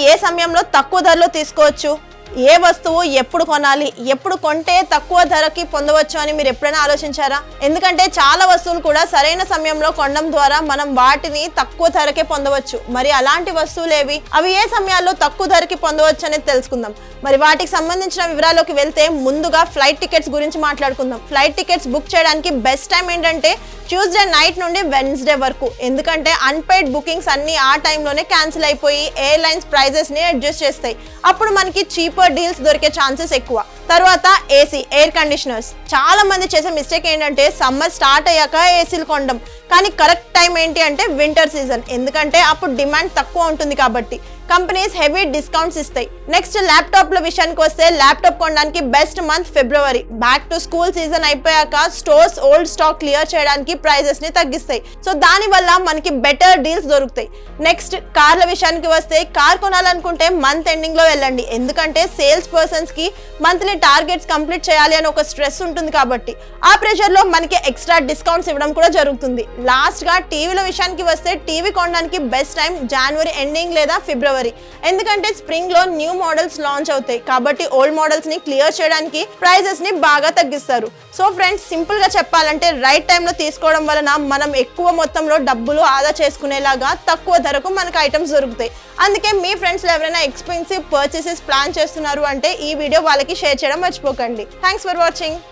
ఏ సమయంలో తక్కువ ధరలో తీసుకోవచ్చు, ఏ వస్తువు ఎప్పుడు కొనాలి, ఎప్పుడు కొంటే తక్కువ ధరకి పొందవచ్చు అని మీరు ఎప్పుడైనా ఆలోచించారా? ఎందుకంటే చాలా వస్తువులు కూడా సరైన సమయంలో కొనడం ద్వారా మనం వాటిని తక్కువ ధరకే పొందవచ్చు. మరి అలాంటి వస్తువులు ఏవి, అవి ఏ సమయాల్లో తక్కువ ధరకి పొందవచ్చు అనేది తెలుసుకుందాం. మరి వాటికి సంబంధించిన వివరాల్లోకి వెళ్తే ముందుగా ఫ్లైట్ టికెట్స్ గురించి మాట్లాడుకుందాం. ఫ్లైట్ టికెట్స్ బుక్ చేయడానికి బెస్ట్ టైం ఏంటంటే ట్యూస్డే నైట్ నుండి వెన్స్డే వరకు. ఎందుకంటే అన్పెయిడ్ బుకింగ్స్ అన్ని ఆ టైంలోనే క్యాన్సిల్ అయిపోయి ఎయిర్లైన్స్ ప్రైజెస్ ని అడ్జస్ట్ చేస్తాయి. అప్పుడు మనకి చీపర్ డీల్స్ దొరికే ఛాన్సెస్ ఎక్కువ. తర్వాత ఏసీ, ఎయిర్ కండిషనర్స్. చాలా మంది చేసే మిస్టేక్ ఏంటంటే సమ్మర్ స్టార్ట్ అయ్యాక ఏసీలు కొనడం. కానీ కరెక్ట్ టైం ఏంటి అంటే వింటర్ సీజన్. ఎందుకంటే అప్పుడు డిమాండ్ తక్కువ ఉంటుంది కాబట్టి కంపెనీస్ హెవీ డిస్కౌంట్స్ ఇస్తాయి. నెక్స్ట్ ల్యాప్టాప్ల విషయానికి వస్తే ల్యాప్టాప్ కొనడానికి best month February. Back to school season అయిపోయాక స్టోర్స్ ఓల్డ్ స్టాక్ క్లియర్ చేయడానికి ప్రైజెస్ ని తగ్గిస్తాయి. సో దాని వల్ల మనకి బెటర్ డీల్స్ దొరుకుతాయి. నెక్స్ట్ కార్ల విషయానికి వస్తే కార్ కొనాలనుకుంటే మంత్ ఎండింగ్ లో వెళ్ళండి. ఎందుకంటే సేల్స్ పర్సన్స్ కి మంత్లీ టార్గెట్స్ కంప్లీట్ చేయాలి అని ఒక స్ట్రెస్ ఉంటుంది కాబట్టి ఆ ప్రెషర్ లో మనకి ఎక్స్ట్రా డిస్కౌంట్స్ ఇవ్వడం కూడా జరుగుతుంది. లాస్ట్ గా టీవీల విషయానికి వస్తే టీవీ కొనడానికి బెస్ట్ టైం జనవరి ఎండింగ్ లేదా ఫిబ్రవరి. ఎందుకంటే స్ప్రింగ్ లో న్యూ మోడల్స్ లాంచ్ అవుతాయి కాబట్టి ఓల్డ్ మోడల్స్ ని క్లియర్ చేయడానికి ప్రైజెస్ ని బాగా తగ్గిస్తారు. సో ఫ్రెండ్స్, సింపుల్ గా చెప్పాలంటే రైట్ టైంలో తీసుకోవడం వలన మనం ఎక్కువ మొత్తంలో డబ్బులు ఆదా చేసుకునేలాగా తక్కువ ధరకు మనకు ఐటమ్స్ దొరుకుతాయి. అందుకే మీ ఫ్రెండ్స్ ఎవరైనా ఎక్స్పెన్సివ్ పర్చేసెస్ ప్లాన్ చేస్తున్నారు అంటే ఈ వీడియో వాళ్ళకి షేర్ చేయడం మర్చిపోకండి. Thanks for watching.